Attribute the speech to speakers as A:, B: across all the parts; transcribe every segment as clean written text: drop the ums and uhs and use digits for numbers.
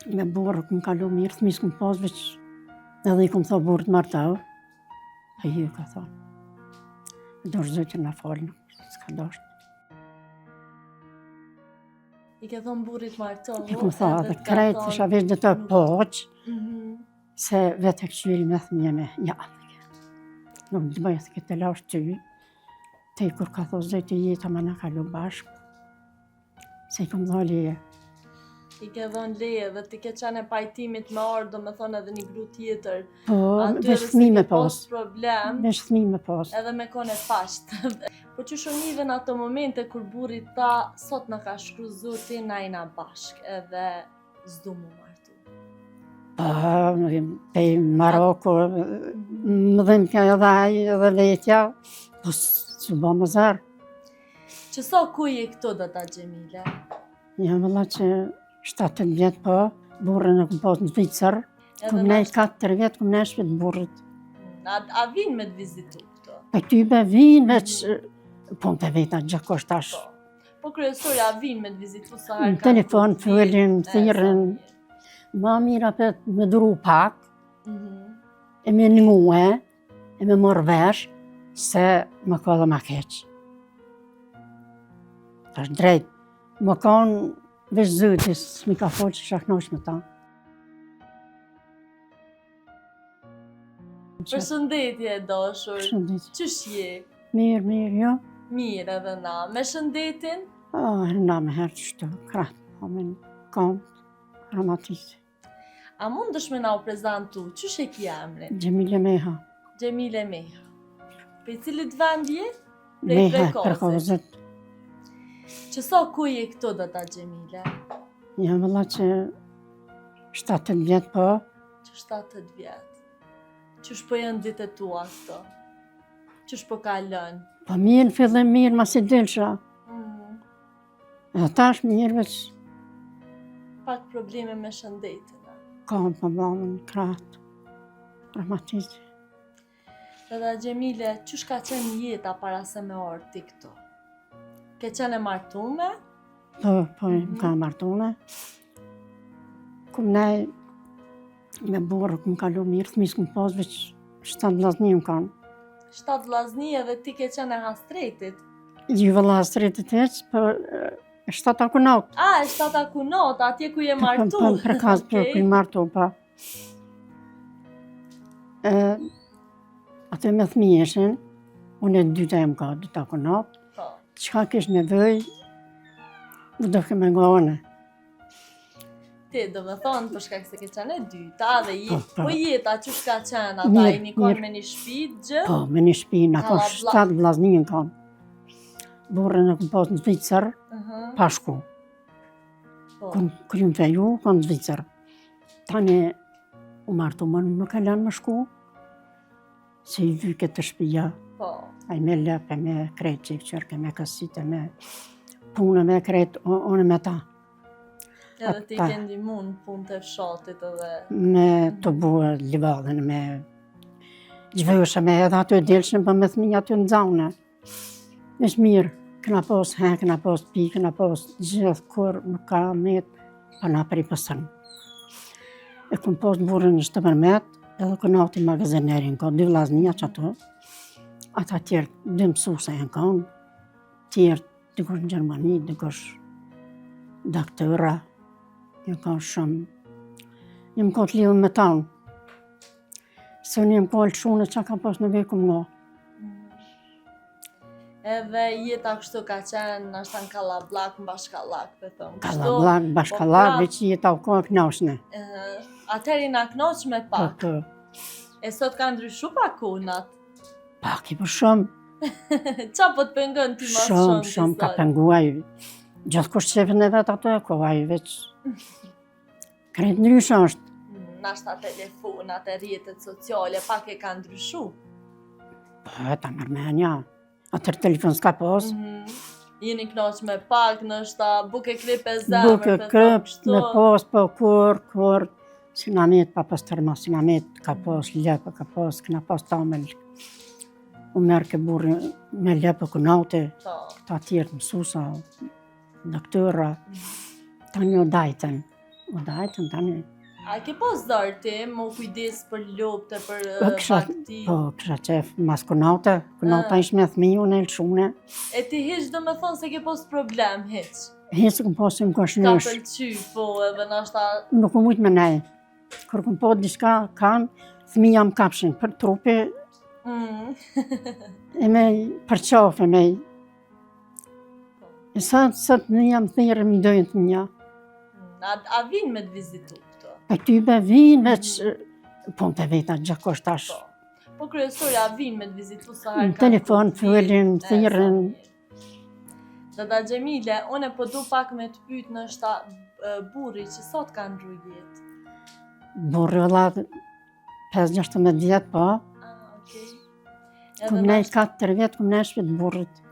A: Me burë këmë kalu mirë, thmis këmë pas veç edhe i këmë tha burët martau. A ju ka thonë. Dosh zëtë në falë, s'ka dosh.
B: I ke thonë burrit martohu?
A: I këmë tha dhe krejtë, isha veç dhe të poqë, se vetë e këqyri me thëmje me ja. Nuk të bëjë të këtë lash ty, te i kur ka thosë zëtë i jetë, ama në kalu bashkë, se i këmë dha leje.
B: I ke dhënë leje dhe ti ke qenë e pajtimit me orë, do me thonë edhe një gru tjetër.
A: Po,
B: Aty
A: veç
B: edhe
A: thmi
B: se
A: me
B: ke
A: pas.
B: problem,
A: Veç thmi me pas.
B: edhe me kone fashtë. Po që shonive në ato momente kur burri ta, sot në ka shkru Zoti na jena bashkë, edhe s'du mu martu.
A: Po, pej Maroko, më dhëm kja edhe aj, edhe vetja, po s'u ba më zërë.
B: Që sa kuj e këto dhe ta Gjemile?
A: Ja, vëlla që 7 vjetë po, burë në këmë pas në Zvicër,
B: Edhe
A: këmë nej 4 vjetë, këmë nej shpet burët.
B: A vinë me të vizitu këto?
A: Pe tybe vinë, veç, po në të veta gjakosh tash.
B: Po kryesori, a vinë me të vizitu sa herë
A: Në telefon, fëllin, thirën,
B: thirën.
A: ma mira për me duru pak, e me nëngue, e me morë vesh, se më ka dhe ma keq. Tash drejt, më kanë veç zëtis, s'mi ka folë që shaknosh me ta.
B: Përshëndetje, dashur.
A: Shëndit.
B: Qysh je?
A: Mirë, mirë, jo.
B: Mirë edhe na. Me shëndetin?
A: Na me herë qështu, kratë, amen, kam, ramatisë.
B: A mundesh me na u prezentu? Qysh e ki emrin?
A: Gjemile Meha.
B: Gjemile Meha. Për cilit vend je?
A: Meha, Kërkozit.
B: Që sa kuj e këto dhe ta Gjemile?
A: Ja, vëlla që 7 vjetë po,
B: Që 7 vjetë. Qysh po janë ditët tua këto? Qysh po kalën?
A: po mirë, fillim mirë, mas i dilësha. E tash mirë, veç,
B: Pak probleme me shëndetin.
A: kam për blamën, kratë, ramatisë.
B: Dhe Gjemile, qysh ka qenë jeta para se me orë ti këto? Ke qenë e martume?
A: Po, më ka martune. Kumë nej, me burë, këmë kalu mirë, thmis këmë pas, veç 7 vllazni më kanë.
B: 7 vllazni edhe ti ke qenë e hastretit.
A: Ju vëlla stretit heq, për 7 akunat.
B: A, e 7 akunat, atje ku je martu.
A: Po, për kazë, për kuj martu, pa. Atë me thmijeshin, unë e 2 e më ka, 2 akunat.
B: Po.
A: Qka kish nevoj, më do ke me nga one.
B: Ti, do me thonë, për shkak se ke qenë e dyta dhe po jeta që shka qenë, ata
A: Mirë,
B: i një konë
A: mirë.
B: me një shtëpi, gjë?
A: Po, me një shpi, në ka
B: Kalla
A: 7 vllazni në kanë. Burën e këmë pas në Zvicër, pa shku.
B: Po,
A: Kërë më feju, kanë në Zvicër. Tani, u martu më nuk e lënë më shku, se i vy këtë shpija.
B: po.
A: A i me lëpe, me krejt që i qërke, me kësite, me punë, me krejt, unë me ta.
B: Edhe ti
A: Ata.
B: ke ndihmuar në punë të fshatit edhe...
A: Me të buë livadhen, me gjvësha me edhe aty delshën, për me thmi aty në zaune. Vesh mirë, këna pas hen, këna pas pi, këna pas gjithë kur nuk ka met, pa na prej pësën. E këmë pas burën në 17, edhe këna ati magazinerin, ka 2 vllaznia që ato. Ata tjerë 2 mësuse e në kanë, tjerë dikush në Gjermani, dikush doktora, një kanë shumë. Një më ka të lidhë me tanë. Se unë jem kohë lëshune që ka pas në vekum nga.
B: Edhe jeta kështu ka qenë, nashta në Kallabllak, në Bashkallak, për thëmë.
A: Kallabllak, Bashkallak, veç jetë au kohë knashne.
B: Atëheri na knoq me pak.
A: Po,
B: E sot ka ndryshu pak kunat.
A: pak i për shumë,
B: Qa po të pengon ti mas shumë ti
A: shumë ka
B: sot?
A: penguaj. Gjithë kush qefën e vetë ato e kovaj, veç. Krejt ndryshë është.
B: Nashta telefonat e rrjetet sociale, pak e ka ndryshu.
A: Po, ta mërmenja. Atër telefon s'ka pas.
B: Jeni knoq me pak, nështë buke krip e zemër,
A: Buke krep, me pas, po kur. Si na met, pa pas tërma, si na met, ka pas lepë, ka pas, këna pas tamel. U merë ke burri me lepë kënaute, ta tjertë mësusa, doktora, ta një dajten. O dajtën tani.
B: A ke pas darë ti më kujdes për lopte, për bakti?
A: Po, kësha qef mas kunata ish me thmi, unë e lëshune.
B: E ti hiq do me thonë se ke pas problem, hiq?
A: Hesë këm posim kosh
B: Ka
A: nësh.
B: pëlqy, po, edhe nashta...
A: Nuk u mujt me nej. Kër këm po diska kanë, thmi jam kapshin për trupi, e me për qafë, e me... E sa të jam thirë, më dojnë të mja.
B: A vinë me të vizitu këto?
A: E tybe vinë, veç... Po në të veta gjakosht tash.
B: Po kryesori, a vinë me të vizitu sa herë
A: Në telefon, fëllin, thirën.
B: Dada Gjemile, une po du pak me të pyt në shta burri që sot kanë ndru jetë.
A: Burri vëlla 5-16 vjetë, po.
B: Okej.
A: Këm nej 4 vjetë, këm nej shpit burrit.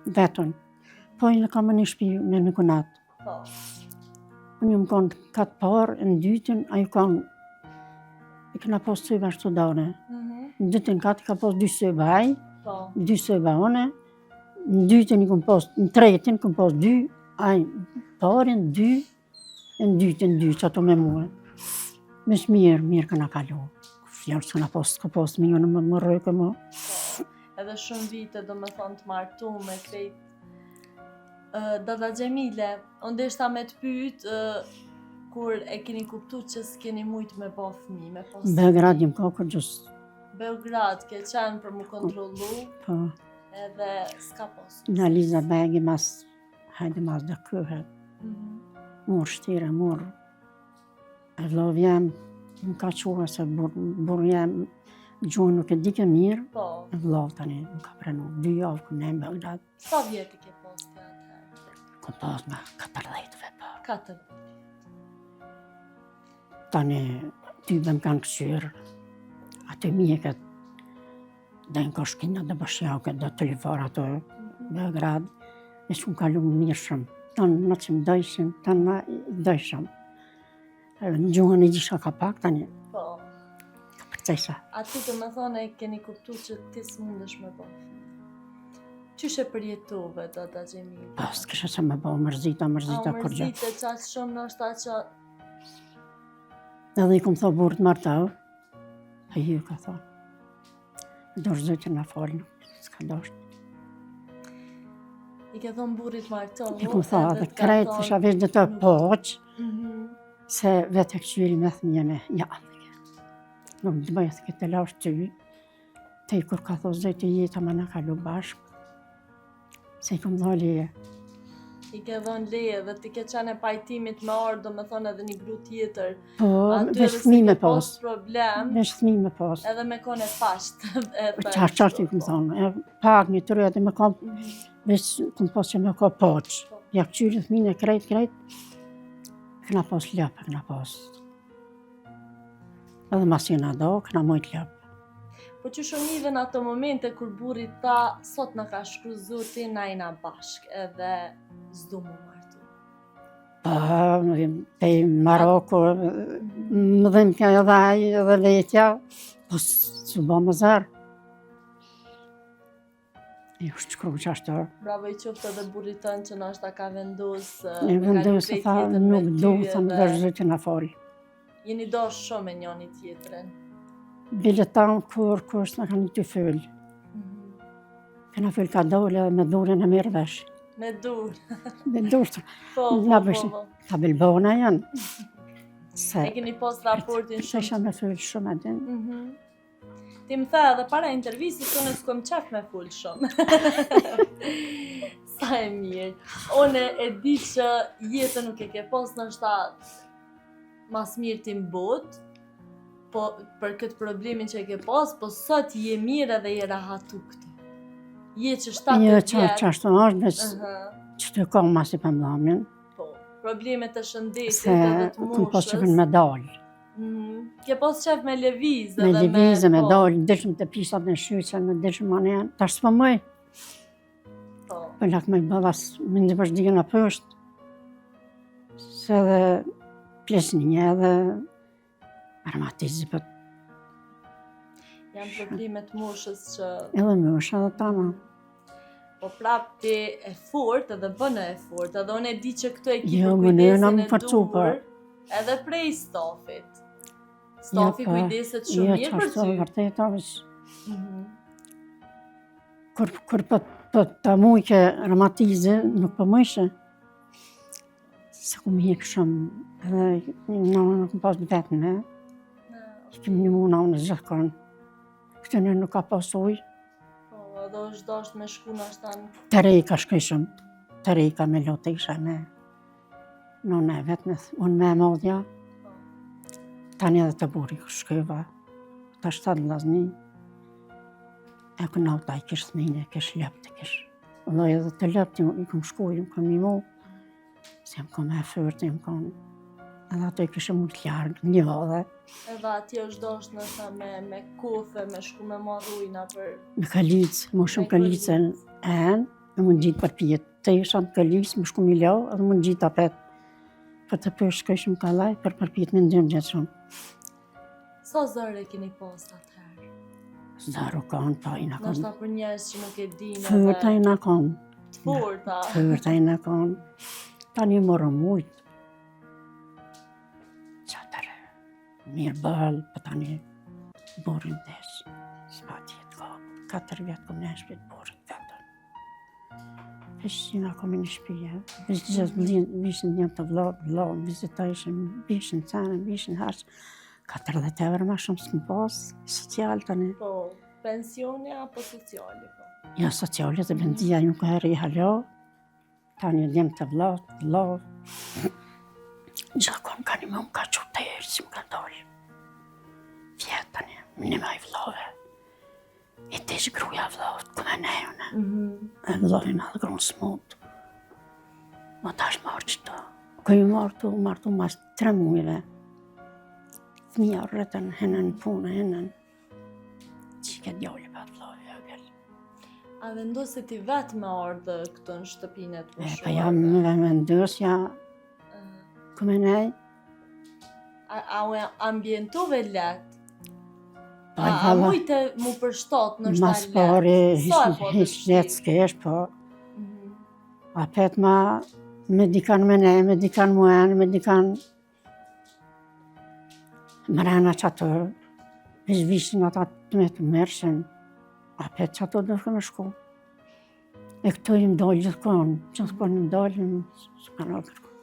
A: Vetën. Po i në kam një shpi me në kunatë.
B: Po.
A: Unë jëmë konë 4 parë, në dytën, a ju konë... I këna pos sëjba ashtu dane. Në dytën 4 ka pos 2 sëjba aj, 2 sëjba one. Në dytën i këm pos, në tretin këm pos 2, aj parin 2, e në dytën 2, që ato me muë. Mes mirë këna kalu. Fjallë s'këna pos, s'ka pos mi, unë më rëjke më.
B: Edhe shumë vite do me thonë të martu me krejt. Dada Gjemile, unë deshta me të pyt, kur e keni kuptu që s'keni mujt me ba fëmi, me pas...
A: Beograd jëm ka kur gjusë.
B: Beograd, ke qenë për mu kontrolu,
A: Po.
B: edhe s'ka pas.
A: Në Liza Begi mas, hajde mas dhe këhet. Mur shtire, mur. E vlov jem, më ka qua se burë jem, gjuhë nuk e dike mirë.
B: Po.
A: E vlov tani, më ka prenu 2 javë këm ne në Beograd.
B: Sa vjeti ke pas të atëherë?
A: Kom pas me 14 vepa.
B: 4.
A: Tani, ty dhe më kanë kësyrë, aty mjeket, dhe në koshkina dhe bashjauke, dhe të lifar ato, Beograd, e shumë kalu më mirë shumë. Tanë në që më dojshin, tanë në dojshëm. Në gjuhën e gjisha ka pak, tani,
B: Po.
A: ka përcejsa.
B: A ti të me thonë e keni kuptu që ti s'mundesh me ba fëmi. Qyshe përjetove, Dada Gjemile?
A: Po, s'kisha që me bo mërzita, kur gjë.
B: A mërzite qatë shumë në shta që...
A: Edhe i kom tho burët martau, e ju ka thonë. Do shëzëtë në falë, s'ka doshtë.
B: I ke thonë burit martohu,
A: I kom tho, edhe krejt, isha vesh dhe të poqë, se vetë e këqyri me thëmjene, ja, nuk të bëjë të këtë lash ty, te i kur ka tho zëjtë jetë ama në kalu bashkë, se i kom dho leje.
B: I ke dhonë leje dhe ti ke qene pajtimit me orë, do me thonë edhe një gru tjetër.
A: Po,
B: Aty
A: vesh
B: edhe
A: thmi
B: se
A: me
B: ke pas
A: pas,
B: problem,
A: vesh thmi me pas.
B: edhe me kone pasht.
A: Qartë i kom thonë, pak një të rrët e me kam, vesh kom pas që me ka poqë. Ja këqyri thmine krejt, këna pas ljapë, këna pas. Edhe mas jena do, këna mojt ljapë.
B: Po që shonive në ato momente kur burri ta sot në ka shkruzu ti na jena bashk edhe s'du mu martu.
A: Po, te Maroko, më dhim kja edhe aj edhe letja, po s'u bo më zërë. Jo është shkru që ashtë.
B: Bravo i qoftë edhe burri tënë që nashta ka vendus
A: E vendosë, tha, nuk du, thëmë dhe zëtë në foli.
B: Jeni do shumë e njoni tjetërin.
A: Bile tanë kur në kanë të fëllë. Këna fëllë ka dole edhe me durin e mirë vesh.
B: Me dur.
A: Me durë,
B: Po.
A: ka bilbona janë.
B: E keni pas raportin
A: Se isha
B: shumë.
A: me fëllë shumë edin.
B: Ti më tha edhe para intervjistës, unë s'kom qef me full shumë. Sa e mirë. Unë e di që jetën nuk e ke pas në shtatë mas mirë ti mbot, po për këtë problemin që e ke pas, po sot je mirë edhe je rahatu këtu. Je që 7
A: Jo,
B: vjetë.
A: që ashtu është, veç që të kam mas i për mlamin.
B: Po, problemet e shëndetit
A: Se
B: edhe të
A: këm pas që
B: moshës.
A: kënë me dalë.
B: Ke pas qef me leviz
A: Me levizë, me
B: po,
A: dalë, dëshmë të pisat në shyqen, me dëshmë anë janë. Tash s'po mëj,
B: Po,
A: për lakë me bëllas, më ndë përshdikë në pësht. Se edhe plesninje edhe aromatizë, për
B: janë problemet moshës që...
A: edhe mësh edhe tama.
B: Po prap ti e fort edhe bënë e fort, edhe unë e di që këtu e ki
A: Jo,
B: për
A: më në
B: kujdesin
A: më
B: e
A: forcu, po.
B: dur. edhe prej stafit. Stafi
A: po,
B: kujdeset shumë mirë për ty.
A: Vërtet, kur po ta mujke reumatizë, nuk po mujshë. Se ku më hek shumë, edhe nuk më pas vetën me. Kim një muna unë gjithkon. Këtë në nuk ka pas ujë.
B: Po, edhe është dasht me shku në ashtan.
A: Të rejka shkëshëm. Të rejka me lote isha me. Në vetë unë me modja. Tani edhe të buri shkëva. Ta 7 vllazni. E këna ta i kishë thmine, kishë lepte, kishë. Dhe edhe të lepte i kom shkuj, i kom imu. Se jam kom e fërte, jam kom. Edhe ato i kishë mund të largë, një vadhe.
B: Edhe atje është dasht nësa me kofe, me shku me marrujna për...
A: Me kalicë, më shumë kalicën e enë, e mund gjitë për pjetë. Të isha në kalicë, më shku mi lau, edhe mund gjitë apet. Për të për shkoj shumë kalaj, për pjetë me ndërmë gjithë shumë.
B: Sa zërë e keni pas atëherë?
A: Zaro kanë, pa i në kanë.
B: Nështë ta për njerës që nuk e dinë
A: Fërta i në kanë.
B: të forta.
A: Fërta i në kanë. Tani morë mujtë. Qatërë, mirë bëllë, për tani borin desë. S'pa tjetë ka, 4 vjetë kom në shpit borin vetën. Peshqina kom në shpije. Vishë gjithë vishën një të vla, vizitojshëm, vishën cene, vishën hashë. 40 € ma shumë s'më pas, social tani.
B: Po, pensioni apo sociali, po?
A: Ja, sociali të bendia ju kërë i halo. Tani djem të vla. Gjakon ka një më ka qurë të erë që më ka dollë. Vjetë tani, një maj vlave. I të ishë gruja vlavët, këme nejone. E vlavë me dhe grunë smut. Ma tash marë qëta. Këj martu mas 3 mujve. Fëmija rretën, henën punë, henën. Që ke djallë për vlavë, ja gëllë.
B: A vendosi ti vetë me ardhë këtu në shtëpinë e të
A: Pa
B: mëshuar?
A: jam me vendosja, këme nej.
B: A u ambientuve letë?
A: Pa
B: A mujte mu përshtat në shta
A: mas pari, hiç letë s'kesh, po. A pet ma, me dikan me nej, me dikan muen, me dikan... Mërena që ato, vishën ata të me të mërshën, a pet që ato do shko me shku. E këto i mdojnë gjithkon i mdojnë,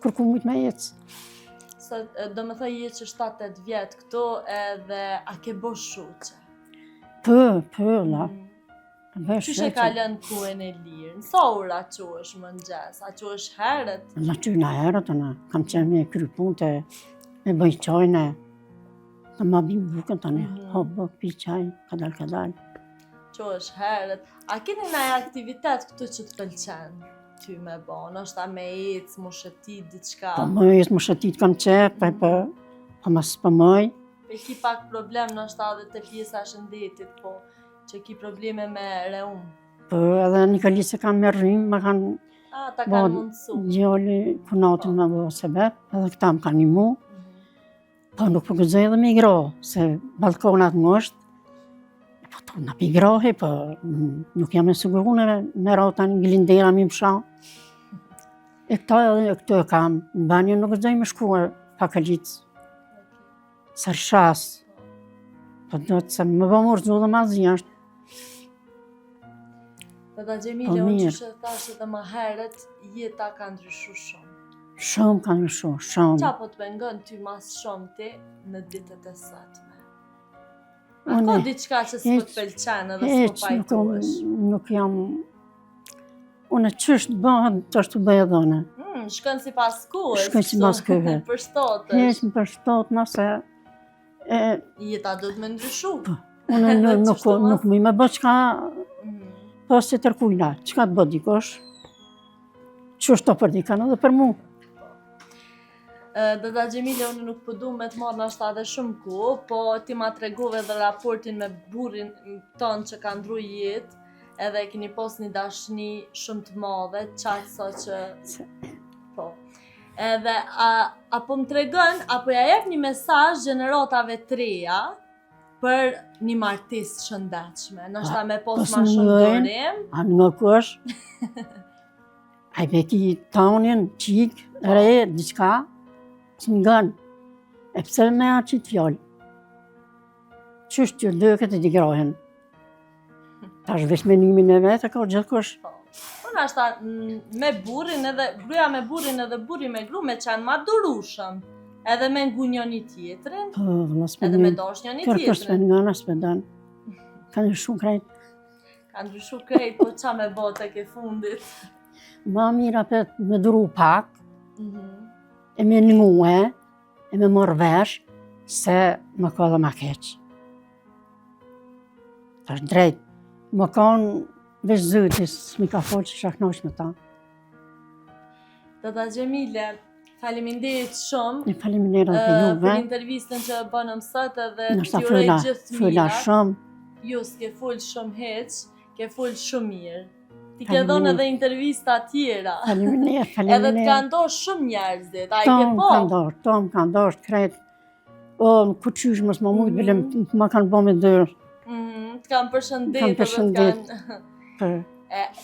A: kërku mujtë me jetës.
B: Do me thëj jetë që 7-8 vjetë këto edhe a ke bo shuqe?
A: La.
B: Qështë e ka lënë kuën e lirë? Nësa ura që është më ngjes? A që është herët?
A: Në që në herët, kam qenë me kry punë të me bëj qajnë, të ma bim bukën të një, buk, pi qaj, kadal.
B: Që është herët. A keni nëjë aktivitet këtu që të pëlqenë ty me bo? Nështë ta me ecë, më shëtit, diçka?
A: Po më ecë, më shëtit kam qepë, po mas për mëj.
B: E ki pak problem nështë ta dhe të pjesa shëndetit, po, që ki probleme me reum.
A: Po edhe një kalisë kam me rrim, më kanë...
B: Ta kanë mundësu.
A: Gjoli, kunatin me bo sebep, edhe këta më kanë një mu. Po nuk po gëzoj edhe me i gra, se balkonat në është. Po to në pi grahe, po nuk jam e siguru me rata një glindera mi më sha. E këta edhe këto e kam, në banjë nuk gëzoj me shkuar pa kalicë. Sërshas. Po do të se më bëmur zhu dhe ma zi është.
B: Dhe da Gjemile, unë që shë thashtë dhe më herët, jeta ka ndryshu shumë.
A: Shumë ka ndryshu, shumë.
B: Qa po të pengon ty mas shumë ti në ditët e sotme? A ka diçka që s'po të pëlqenë edhe s'po pajtohesh?
A: Nuk jam... Unë qështë bëhet, të është të bëjë dhone.
B: Shkën si pas kohës?
A: Shkën si pas kohës.
B: Përshtatësh?
A: Heshë më përshtatë, nëse...
B: Jeta do të me ndryshu?
A: Unë nuk më i me bë qka... Pas që tërkujna, qka të bë dikosh? Qështë të për dikana dhe për mu?
B: Dada Gjemile, unë nuk përdu me të marrë nështë edhe shumë ku, po ti ma tregove dhe raportin me burin tonë që ka ndru jetë, edhe keni pas një dashni shumë të madhe, qatë sa që... Po. Edhe, apo më tregon, apo ja jep një mesazh gjeneratave të reja për një martesë shëndetshme, nështë me pas ma shumë dorim.
A: A në kush, a i beki tonin, qik, re, diqka, që më gënë, E pse me atë qitë fjallë? Qështë që dëket e digrahen. Tash vesh menimin e vetë, ka gjithkush.
B: Po nashta me burrin edhe, gruaja me burrin edhe burri me gru me qenë ma durushëm. Edhe me ngu njëni tjetrin,
A: Po, vëllas me
B: edhe me
A: një.
B: dosh njëni
A: Kërkës me
B: tjetrin.
A: nga nësë me danë. Ka një shumë krejt.
B: Ka ndryshu krejt, po qa me bote ke fundit.
A: Ma mira për me duru pak,
B: Mhm.
A: e me ngue, e me morë vesh, se më ka dhe ma keq. Tash drejt, më kanë vesh zëtis, mi ka folë që shaknosh me ta.
B: Tata Gjemile, faleminderit shumë
A: Një faleminderit për juve.
B: për intervistën që bënëm sot edhe
A: Nështë
B: t'ju urej
A: fëlla,
B: gjithë
A: fëlla
B: mirat.
A: shumë.
B: Ju s'ke full shumë heq, ke full shumë mirë. Ti ke
A: Faleminderit.
B: dhënë edhe intervista tjera.
A: Faleminderit,
B: Edhe
A: faleminderit.
B: t'ka ndosh shumë njerëzit, a i ke
A: Tom
B: po?
A: ka ndosh, krejt. O, ku qysh mos më mujtë, bilem, ma kanë bo me dërë.
B: T'kan përshëndet
A: Kam
B: edhe
A: përshëndet.
B: t'kan...
A: Për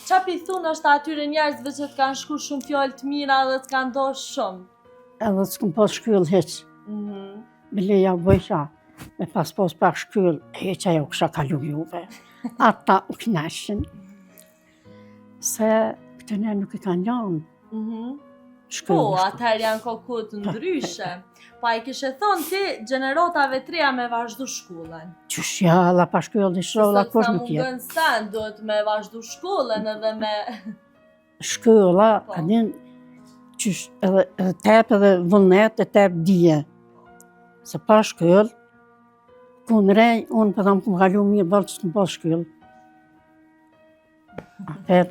B: Qa pi thunë është atyre njerëzve që t'kan shku shumë fjallë të mira dhe t'kan ndosh shumë?
A: edhe s'kum pas shkyll heq.
B: Mhm.
A: Bile ja bëjqa, me pas pak shkyll, heqa ja u kësha kalu juve. Ata u knashin. Se këtë ne nuk i kanë janë
B: Mhm.
A: shkyll.
B: Po, atëherë janë kokut ndryshe. Pa i kishe thonë ti gjeneratave treja me vazhdu shkollën.
A: Qysh ja, la pa shkyll dhe shrolla
B: Sot
A: kush
B: sa
A: nuk jetë.
B: mungën sen, duhet me vazhdu shkollën edhe me...
A: Shkylla,
B: Po.
A: adin, qysh edhe tep edhe vullnet e tep dije. Se pa shkyll, ku në rej, unë për thamë ku kalu mirë, balë që s'kum pas shkyll. Atër,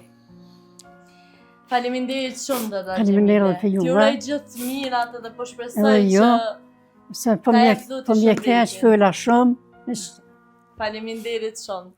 B: Faleminderit shumë dhe da
A: Faleminderit
B: Gjemile.
A: për juve.
B: T'ju urej gjithë mirat edhe po shpresoj
A: Edhe ju.
B: që
A: se po
B: Ta
A: mje
B: jep zotë
A: keq
B: shëndetin.
A: fëlla shumë,
B: faleminderit shumë.